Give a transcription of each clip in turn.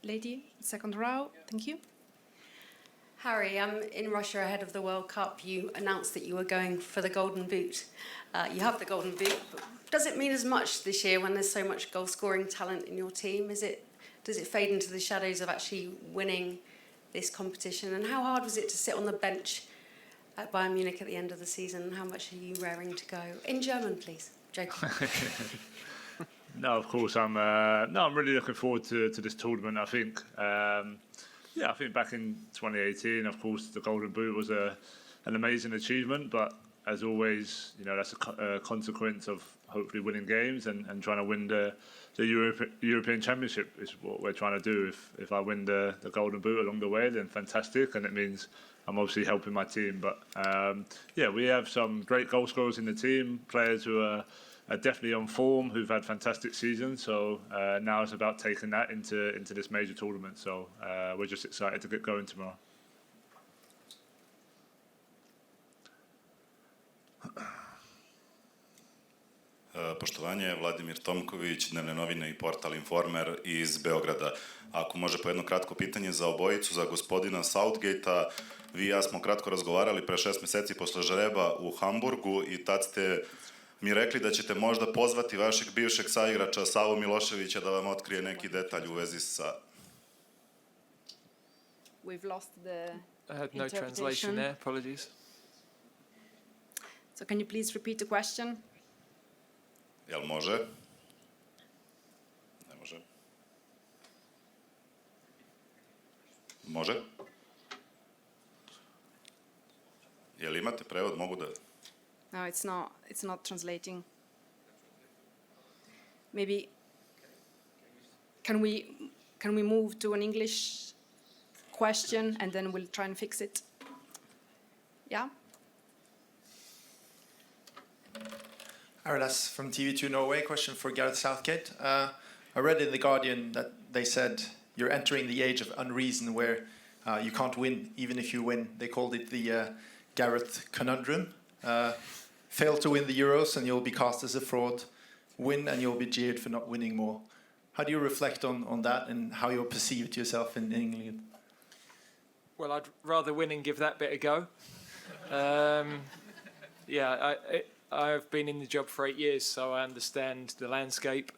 lady, second row. Thank you. Harry, in Russia ahead of the World Cup, you announced that you were going for the Golden Boot. You have the Golden Boot, but does it mean as much this year when there's so much goal-scoring talent in your team? Does it fade into the shadows of actually winning this competition? And how hard was it to sit on the bench at Bayern Munich at the end of the season? How much are you raring to go? In German, please. Joking. No, of course, I'm really looking forward to this tournament. I think, I think back in 2018, of course, the Golden Boot was an amazing achievement. But as always, that's a consequence of hopefully winning games and trying to win the European Championship is what we're trying to do. If I win the Golden Boot along the way, then fantastic, and it means I'm obviously helping my team. But we have some great goal scorers in the team, players who are definitely on form, who've had fantastic seasons. So now it's about taking that into this major tournament. So we're just excited to get going tomorrow. Poštovanje, Vladimir Tomković, Dnevne novine i portal Informer iz Beograda. Ako može po jedno kratko pitanje za obojicu, za gospodina Southgate-a. Vi i ja smo kratko razgovarali pre 6 meseci posle žreba u Hamburgu i tad ste mi rekli da ćete možda pozvati vašeg bivšeg saigrača Savu Miloševića da vam otkrije neki detalj u vezi sa... We've lost the no translation there, apologies. So can you please repeat the question? Jel može? Ne može. Može? Jel imate prevod? Mogu da... No, it's not translating. Maybe can we move to an English question and then we'll try and fix it? Yeah? Arilas from TV2 Norway. Question for Gareth Southgate. I read in The Guardian that they said you're entering the age of unreason where you can't win even if you win. They called it the Gareth conundrum. Fail to win the Euros and you'll be cast as a fraud. Win and you'll be jeered for not winning more. How do you reflect on that and how you're perceived yourself in England? Well, I'd rather win and give that bit a go. I've been in the job for 8 years, so I understand the landscape.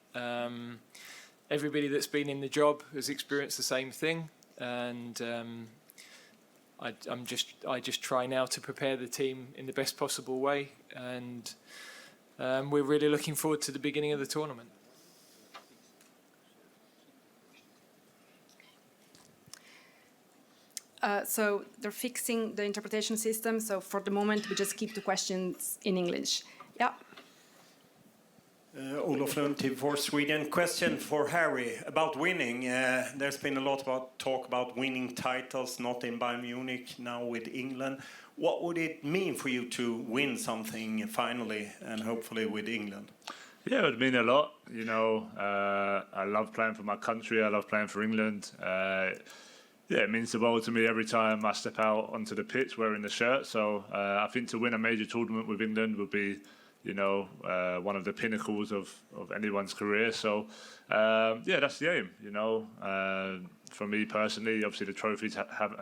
Everybody that's been in the job has experienced the same thing, and I just try now to prepare the team in the best possible way, and we're really looking forward to the beginning of the tournament. So they're fixing the interpretation system. So for the moment, we just keep the questions in English. Yeah. Olof Lund, TV4 Sweden. Question for Harry about winning. There's been a lot about talk about winning titles, not in Bayern Munich, now with England. What would it mean for you to win something finally, and hopefully with England? Yeah, it would mean a lot. I love playing for my country. I love playing for England. It means the world to me every time I step out onto the pitch wearing the shirt. So I think to win a major tournament with England would be, one of the pinnacles of anyone's career. So, that's the aim, For me personally, obviously the trophies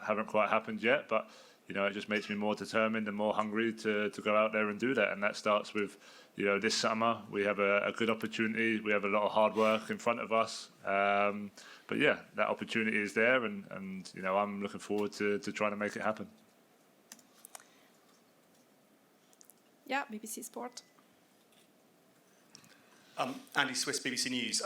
haven't quite happened yet, but, it just makes me more determined and more hungry to go out there and do that. And that starts with, this summer we have a good opportunity. We have a lot of hard work in front of us. But that opportunity is there, and I'm looking forward to trying to make it happen. Yeah, BBC Sport. Andy Swiss, BBC News.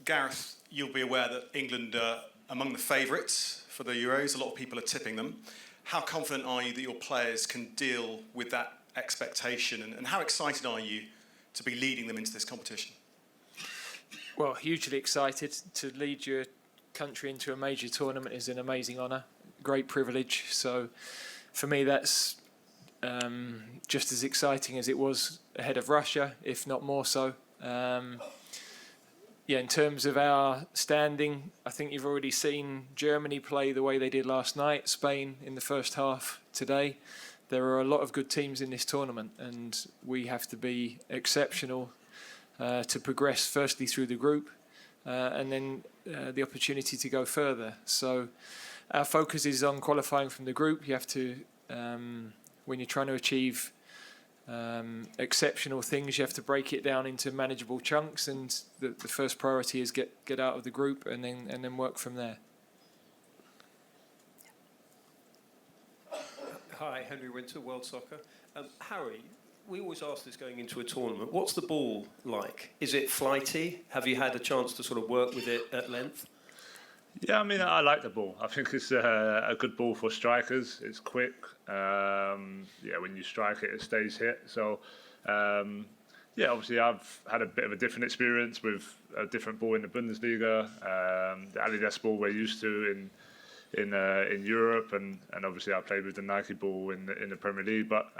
Gareth, you'll be aware that England are among the favourites for the Euros. A lot of people are tipping them. How confident are you that your players can deal with that expectation, and how excited are you to be leading them into this competition? Well, hugely excited. To lead your country into a major tournament is an amazing honour, great privilege. So for me, that's just as exciting as it was ahead of Russia, if not more so. In terms of our standing, I think you've already seen Germany play the way they did last night, Spain in the first half today. There are a lot of good teams in this tournament, and we have to be exceptional to progress firstly through the group, and then the opportunity to go further. So our focus is on qualifying from the group. You have to, when you're trying to achieve exceptional things, you have to break it down into manageable chunks, and the first priority is get out of the group and then work from there. Hi, Henry Winter, World Soccer. Harry, we always ask this going into a tournament. What's the ball like? Is it flighty? Have you had a chance to sort of work with it at length? Yeah, I mean, I like the ball. I think it's a good ball for strikers. It's quick. When you strike it, it stays hit. So, obviously I've had a bit of a different experience with a different ball in the Bundesliga. The Adidas ball we're used to in Europe, and obviously I played with the Nike ball in the Premier League. But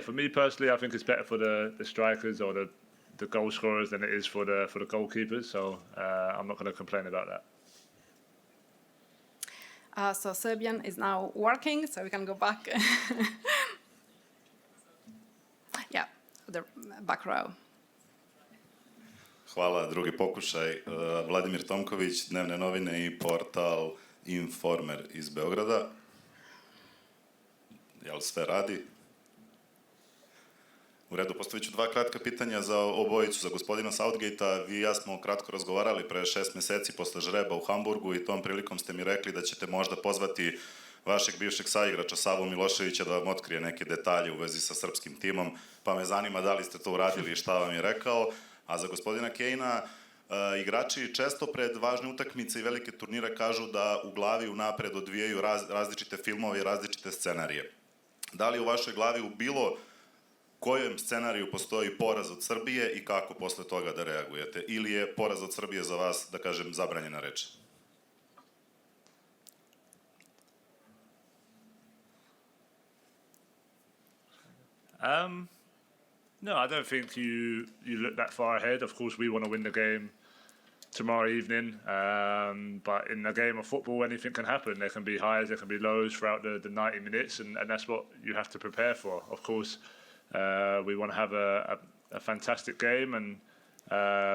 for me personally, I think it's better for the strikers or the goal scorers than it is for the goalkeepers. So I'm not going to complain about that. So Serbian is now working, so we can go back. Yeah, the back row. Hvala, drugi pokušaj. Vladimir Tomković, Dnevne novine i portal Informer iz Beograda. Jel sve radi? U redu, postavit ću dva kratka pitanja za obojicu, za gospodina Southgate-a. Vi i ja smo kratko razgovarali pre 6 meseci posle žreba u Hamburgu i tom prilikom ste mi rekli da ćete možda pozvati vašeg bivšeg saigrača Savu Miloševića da vam otkrije neke detalje u vezi sa srpskim timom, pa me zanima da li ste to uradili i šta vam je rekao. A za gospodina Kane-a, igrači često pred važne utakmice i velike turnire kažu da u glavi unapred odvijaju različite filmove i različite scenarije. Da li u vašoj glavi u bilo kojem scenariju postoji poraz od Srbije i kako posle toga da reagujete? Ili je poraz od Srbije za vas, da kažem, zabranjena reč? No, I don't think you look that far ahead. Of course, we want to win the game tomorrow evening, but in a game of football, anything can happen. There can be highs, there can be lows throughout the 90 minutes, and that's what you have to prepare for. Of course, we want to have a fantastic game and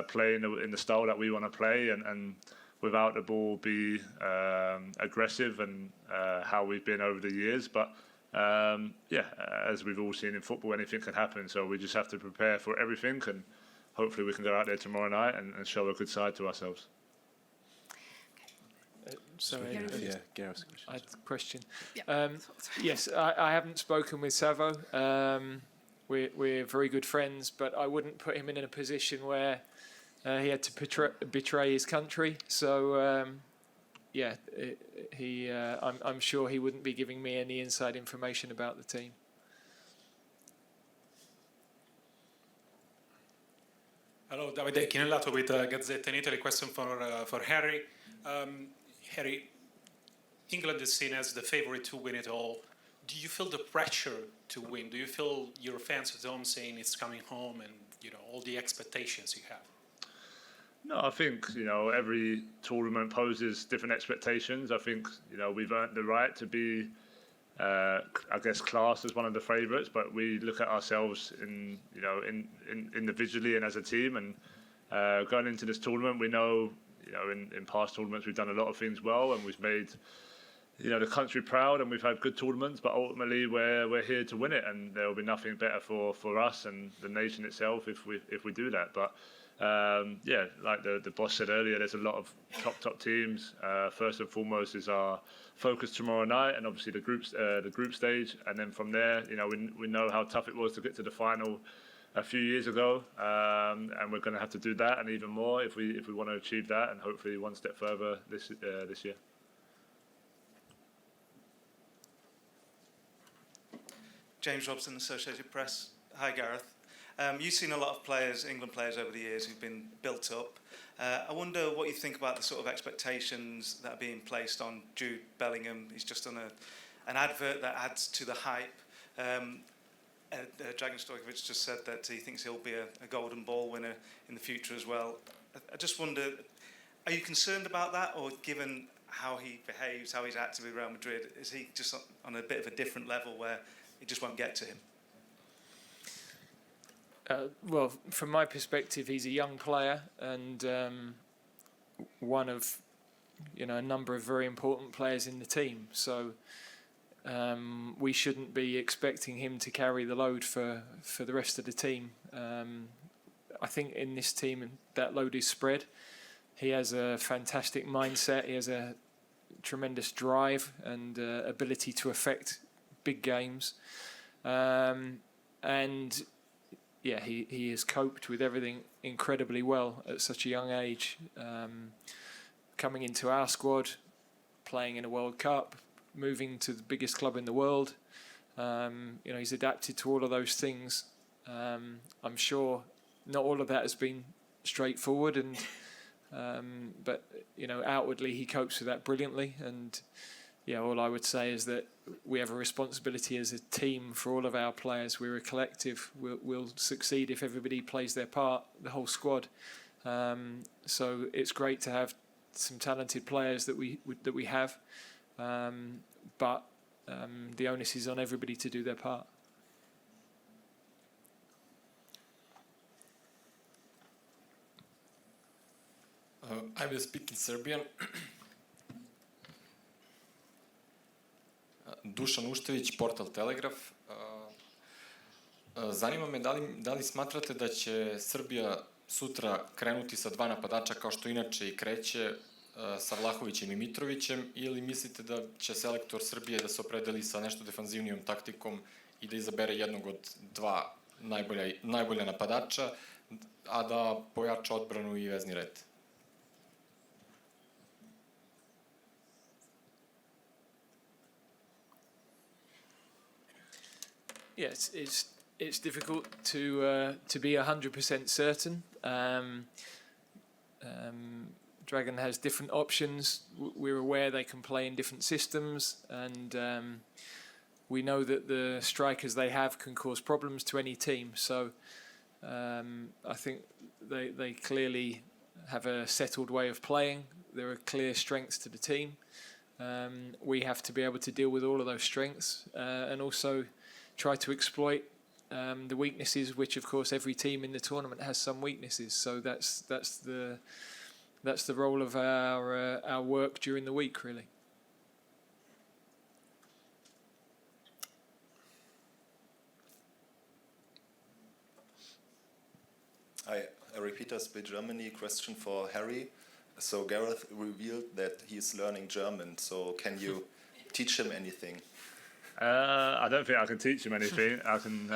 play in the style that we want to play, and without the ball be aggressive and how we've been over the years. But as we've all seen in football, anything can happen. So we just have to prepare for everything, and hopefully we can go out there tomorrow night and show a good side to ourselves. Sorry, Gareth. I had a question. Yeah. Yes, I haven't spoken with Savo. We're very good friends, but I wouldn't put him in a position where he had to betray his country. So, I'm sure he wouldn't be giving me any inside information about the team. Hello, Davide Chinellato with Gazzetta in Italy. Question for Harry. Harry, England is seen as the favourite to win it all. Do you feel the pressure to win? Do you feel your fans at home saying it's coming home, and all the expectations you have? No, I think every tournament poses different expectations. I think we've earned the right to be, classed as one of the favourites, but we look at ourselves individually and as a team. And going into this tournament, we know in past tournaments we've done a lot of things well, and we've made the country proud, and we've had good tournaments. But ultimately, we're here to win it, and there will be nothing better for us and the nation itself if we do that. But like the boss said earlier, there's a lot of top teams. First and foremost is our focus tomorrow night, and obviously the group stage, and then from there, we know how tough it was to get to the final a few years ago, and we're going to have to do that and even more if we want to achieve that, and hopefully one step further this year. James Robson, Associated Press. Hi, Gareth. You've seen a lot of players, England players over the years who've been built up. I wonder what you think about the sort of expectations that are being placed on Jude Bellingham. He's just done an advert that adds to the hype. Dragan Stojkovic just said that he thinks he'll be a golden ball winner in the future as well. I just wonder, are you concerned about that, or given how he behaves, how he's acted with Real Madrid, is he just on a bit of a different level where it just won't get to him? Well, from my perspective, he's a young player and one of a number of very important players in the team. So we shouldn't be expecting him to carry the load for the rest of the team. I think in this team that load is spread. He has a fantastic mindset. He has a tremendous drive and ability to affect big games. And yeah, he has coped with everything incredibly well at such a young age. Coming into our squad, playing in a World Cup, moving to the biggest club in the world. He's adapted to all of those things. I'm sure not all of that has been straightforward, but outwardly he copes with that brilliantly. And yeah, all I would say is that we have a responsibility as a team for all of our players. We're a collective. We'll succeed if everybody plays their part, the whole squad. So it's great to have some talented players that we have, but the onus is on everybody to do their part. I will speak in Serbian. Dušan Uštević, portal Telegraf. Zanima me da li smatrate da će Srbija sutra krenuti sa 2 napadača kao što inače i kreće sa Vlahovićem i Mitrovićem, ili mislite da će selektor Srbije da se opredeli sa nešto defanzivnijom taktikom i da izabere jednog od 2 najbolja napadača, a da pojača odbranu i vezni red? Yes, it's difficult to be 100% certain. Dragon has different options. We're aware they can play in different systems, and we know that the strikers they have can cause problems to any team. So I think they clearly have a settled way of playing. There are clear strengths to the team. We have to be able to deal with all of those strengths and also try to exploit the weaknesses, which of course every team in the tournament has some weaknesses. So that's the role of our work during the week, really. Hi, Repeater Split Germany. Question for Harry. So Gareth revealed that he's learning German. So can you teach him anything? I don't think I can teach him anything. I can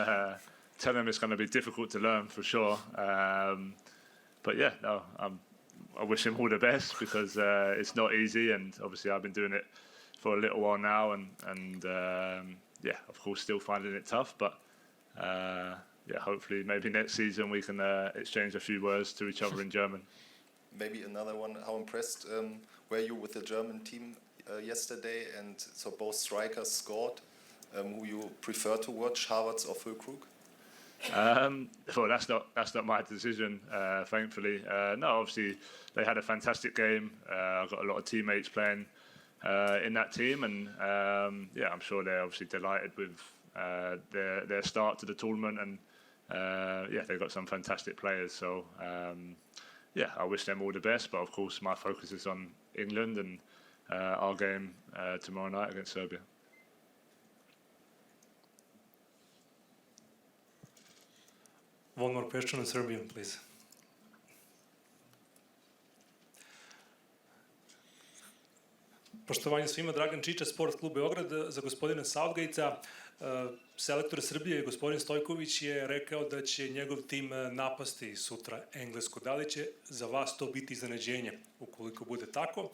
tell him it's going to be difficult to learn for sure. But yeah, no, I wish him all the best because it's not easy, and obviously I've been doing it for a little while now, and yeah, of course, still finding it tough. But yeah, hopefully, maybe next season we can exchange a few words to each other in German. Maybe another one. How impressed were you with the German team yesterday? And so both strikers scored. Who you prefer to watch, Havertz or Füllkrug? Well, that's not my decision, thankfully. No, obviously they had a fantastic game. I've got a lot of teammates playing in that team, and yeah, I'm sure they're obviously delighted with their start to the tournament, and yeah, they've got some fantastic players. So yeah, I wish them all the best. But of course, my focus is on England and our game tomorrow night against Serbia. One more question in Serbian, please. Poštovanje svima, Dragan Čiča, Sport klub Beograd. Za gospodina Southgate-a, selektor Srbije, gospodin Stojković, je rekao da će njegov tim napasti sutra Englesku. Da li će za vas to biti iznenađenje, ukoliko bude tako?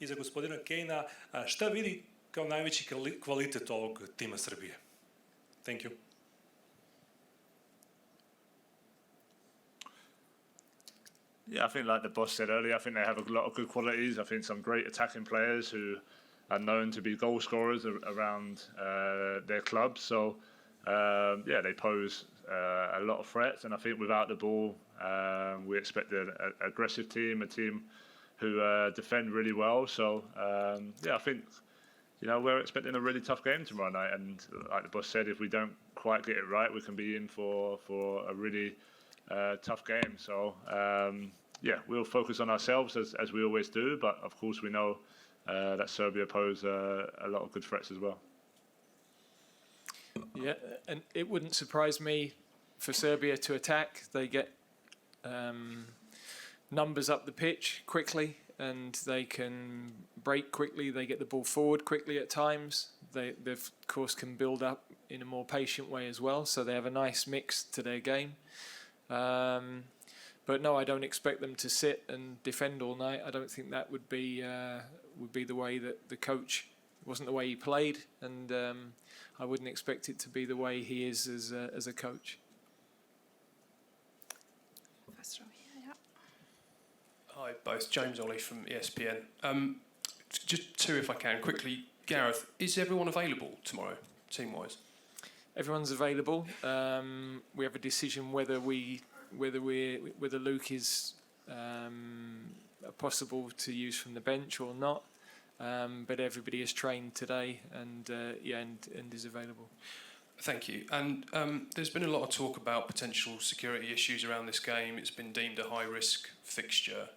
I za gospodina Kane-a, šta vidi kao najveći kvalitet ovog tima Srbije? Thank you. Yeah, I think like the boss said earlier, I think they have a lot of good qualities. I think some great attacking players who are known to be goal scorers around their clubs. So yeah, they pose a lot of threats. And I think without the ball, we expect an aggressive team, a team who defend really well. So yeah, I think we're expecting a really tough game tomorrow night, and like the boss said, if we don't quite get it right, we can be in for a really tough game. So we'll focus on ourselves as we always do, but of course we know that Serbia pose a lot of good threats as well. Yeah, and it wouldn't surprise me for Serbia to attack. They get numbers up the pitch quickly, and they can break quickly. They get the ball forward quickly at times. They of course can build up in a more patient way as well. So they have a nice mix to their game. But no, I don't expect them to sit and defend all night. I don't think that would be the way that the coach. It wasn't the way he played, and I wouldn't expect it to be the way he is as a coach. Hi, both. James Ollie from ESPN. Just two, if I can, quickly. Gareth, is everyone available tomorrow, team-wise? Everyone's available. We have a decision whether Luke is possible to use from the bench or not. But everybody is trained today and is available. Thank you. And there's been a lot of talk about potential security issues around this game. It's been deemed a high-risk fixture.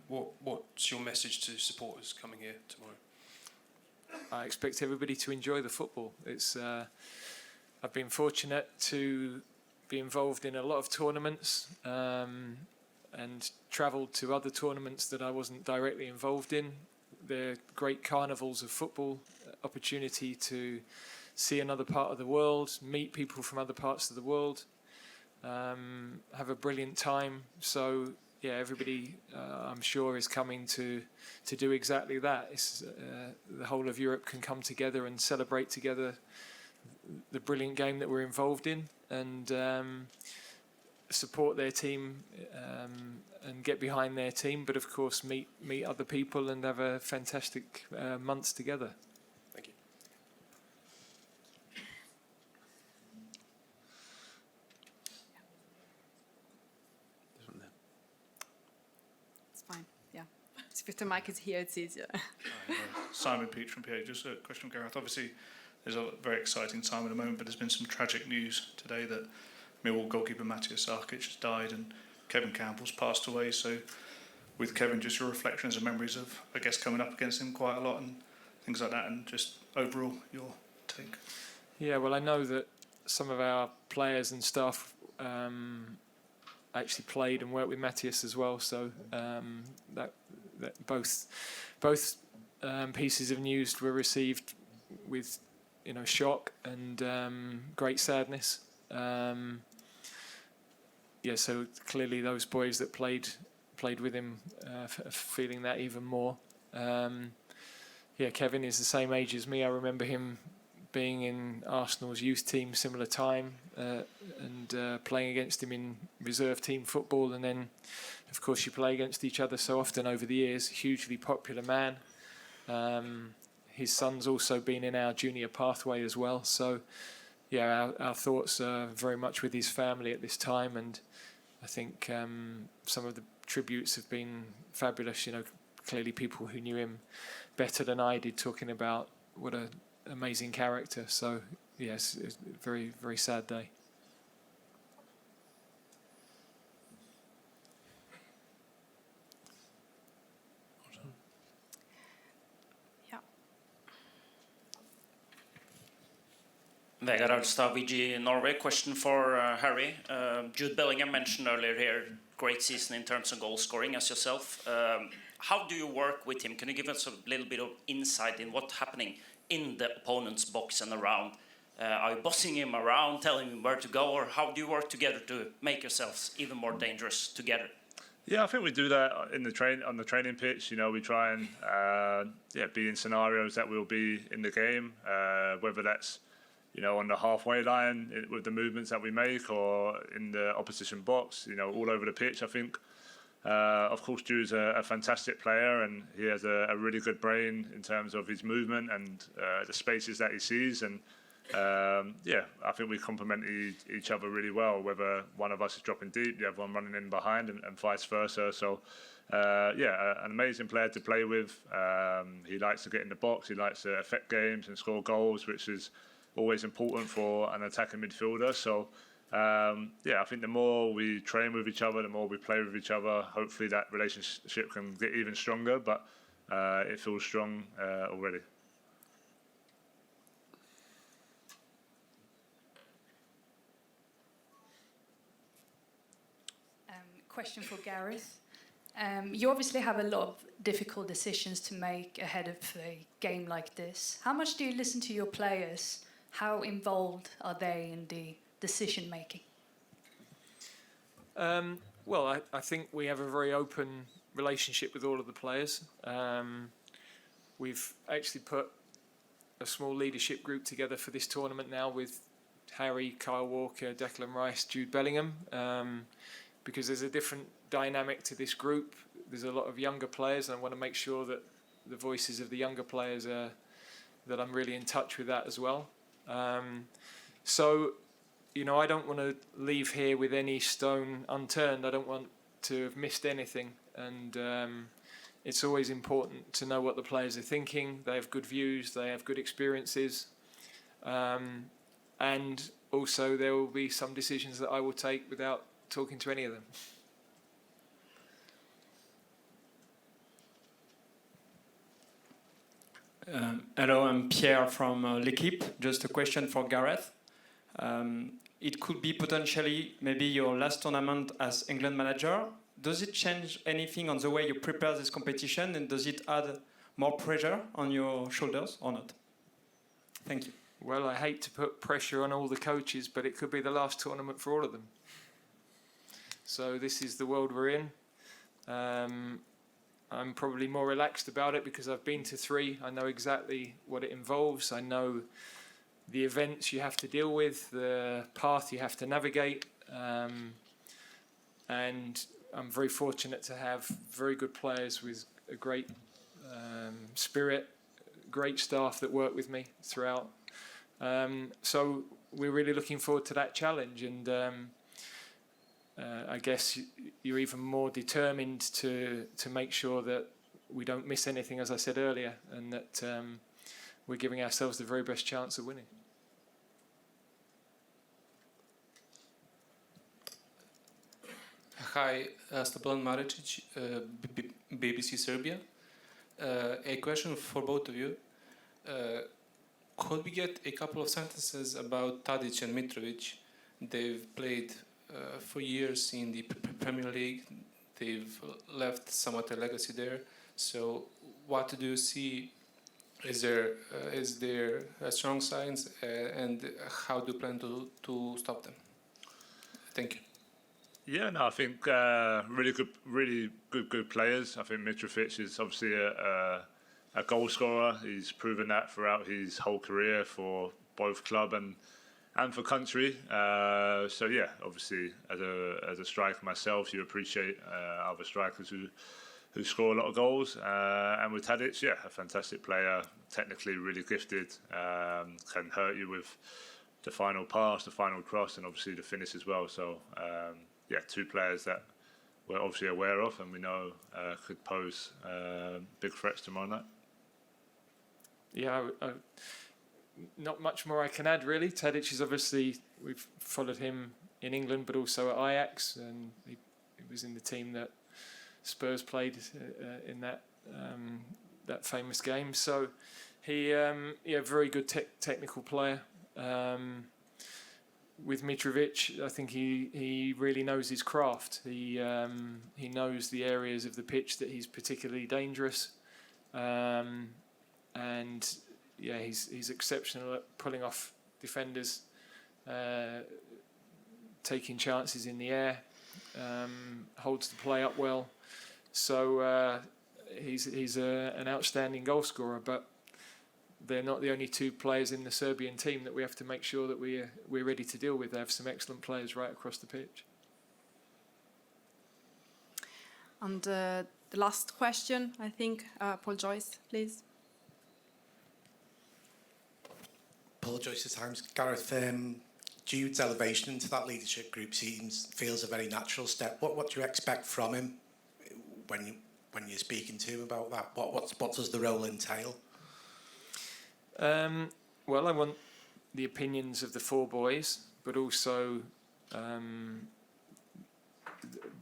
What's your message to supporters coming here tomorrow? I expect everybody to enjoy the football. I've been fortunate to be involved in a lot of tournaments and travelled to other tournaments that I wasn't directly involved in. They're great carnivals of football, opportunity to see another part of the world, meet people from other parts of the world, have a brilliant time. So yeah, everybody I'm sure is coming to do exactly that. The whole of Europe can come together and celebrate together the brilliant game that we're involved in, and support their team and get behind their team, but of course meet other people and have a fantastic months together. Thank you. It's fine, yeah. If the mic is here, it's easier. Simon Peach from PA. Just a question, Gareth. Obviously, there's a very exciting time at the moment, but there's been some tragic news today that Millwall goalkeeper Matthias Sarkic has died and Kevin Campbell's passed away. So with Kevin, just your reflections and memories of, I guess, coming up against him quite a lot and things like that, and just overall your take. Yeah, well, I know that some of our players and staff actually played and worked with Matthias as well. So that both pieces of news were received with shock and great sadness. So clearly those boys that played with him feeling that even more. Kevin is the same age as me. I remember him being in Arsenal's youth team similar time and playing against him in reserve team football, and then of course you play against each other so often over the years. Hugely popular man. His son's also been in our junior pathway as well. So our thoughts are very much with his family at this time, and I think some of the tributes have been fabulous. Clearly people who knew him better than I did talking about what an amazing character. So yes, it's a very, very sad day. Vegard Alstad, VG Norway. Question for Harry. Jude Bellingham mentioned earlier here, great season in terms of goal scoring as yourself. How do you work with him? Can you give us a little bit of insight in what's happening in the opponent's box and around? Are you bossing him around, telling him where to go, or how do you work together to make yourselves even more dangerous together? Yeah, I think we do that on the training pitch. We try and be in scenarios that we'll be in the game, whether that's on the halfway line with the movements that we make, or in the opposition box, all over the pitch. I think, of course, Drew's a fantastic player, and he has a really good brain in terms of his movement and the spaces that he sees. And I think we complement each other really well, whether one of us is dropping deep, the other one running in behind, and vice versa. So an amazing player to play with. He likes to get in the box. He likes to affect games and score goals, which is always important for an attacking midfielder. So, I think the more we train with each other, the more we play with each other, hopefully that relationship can get even stronger, but it feels strong already. Question for Gareth. You obviously have a lot of difficult decisions to make ahead of a game like this. How much do you listen to your players? How involved are they in the decision making? I think we have a very open relationship with all of the players. We've actually put a small leadership group together for this tournament now with Harry, Kyle Walker, Declan Rice, Jude Bellingham, because there's a different dynamic to this group. There's a lot of younger players, and I want to make sure that the voices of the younger players are, that I'm really in touch with that as well. I don't want to leave here with any stone unturned. I don't want to have missed anything, and it's always important to know what the players are thinking. They have good views, they have good experiences, and also there will be some decisions that I will take without talking to any of them. Hello, I'm Pierre from L'Equipe. Just a question for Gareth. It could be potentially maybe your last tournament as England manager. Does it change anything on the way you prepare this competition, and does it add more pressure on your shoulders or not? Thank you. Well, I hate to put pressure on all the coaches, but it could be the last tournament for all of them. So this is the world we're in. I'm probably more relaxed about it because I've been to 3. I know exactly what it involves. I know the events you have to deal with, the path you have to navigate. And I'm very fortunate to have very good players with a great spirit, great staff that work with me throughout. So we're really looking forward to that challenge, and I guess you're even more determined to make sure that we don't miss anything, as I said earlier, and that we're giving ourselves the very best chance of winning. Hi, Stabilan Maricic, BBC Serbia. A question for both of you. Could we get a couple of sentences about Tadic and Mitrovic? They've played for years in the Premier League. They've left somewhat a legacy there. So what do you see is there strong signs, and how do you plan to stop them? Thank you. Yeah, no, I think really good players. I think Mitrovic is obviously a goal scorer. He's proven that throughout his whole career for both club and for country. Obviously as a striker myself, you appreciate other strikers who score a lot of goals. And with Tadic, a fantastic player, technically really gifted, can hurt you with the final pass, the final cross, and obviously the finish as well. So 2 players that we're obviously aware of and we know could pose big threats tomorrow night. Yeah, not much more I can add really. Tadic is obviously, we've followed him in England but also at Ajax, and he was in the team that Spurs played in that famous game. So he, very good technical player. With Mitrovic, I think he really knows his craft. He knows the areas of the pitch that he's particularly dangerous, and he's exceptional at pulling off defenders, taking chances in the air, holds the play up well. So he's an outstanding goal scorer, but they're not the only 2 players in the Serbian team that we have to make sure that we're ready to deal with. They have some excellent players right across the pitch. And the last question, I think, Paul Joyce, please. Paul Joyce, The Times. Gareth, Jude's elevation into that leadership group feels a very natural step. What do you expect from him? when you're speaking to him about that? What does the role entail? Well, I want the opinions of the four boys, but also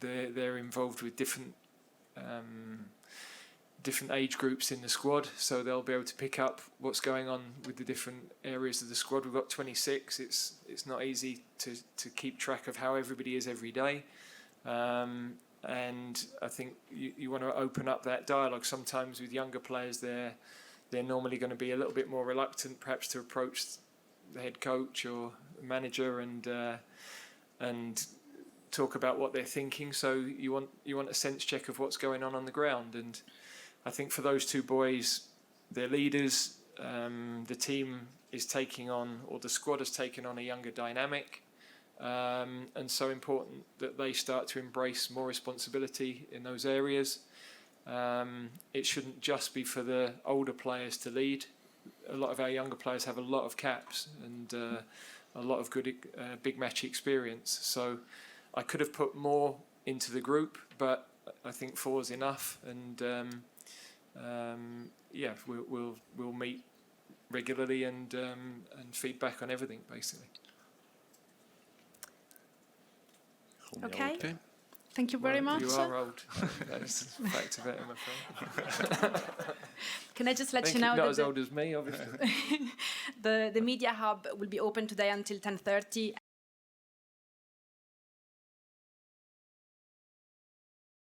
they're involved with different age groups in the squad, so they'll be able to pick up what's going on with the different areas of the squad. We've got 26. It's not easy to keep track of how everybody is every day, and I think you want to open up that dialogue. Sometimes with younger players, they're normally going to be a little bit more reluctant, perhaps, to approach the head coach or manager and talk about what they're thinking. So you want a sense check of what's going on the ground. And I think for those two boys, they're leaders. The team is taking on, or the squad has taken on, a younger dynamic, and so important that they start to embrace more responsibility in those areas. It shouldn't just be for the older players to lead. A lot of our younger players have a lot of caps and a lot of good big match experience. So I could have put more into the group, but I think 4 is enough. And we'll meet regularly and feedback on everything, basically. Okay. Thank you very much. You are old. That's a fact of it, I'm afraid. Can I just let Thank you know not that as old as me, obviously. the media hub will be open today until 10:30.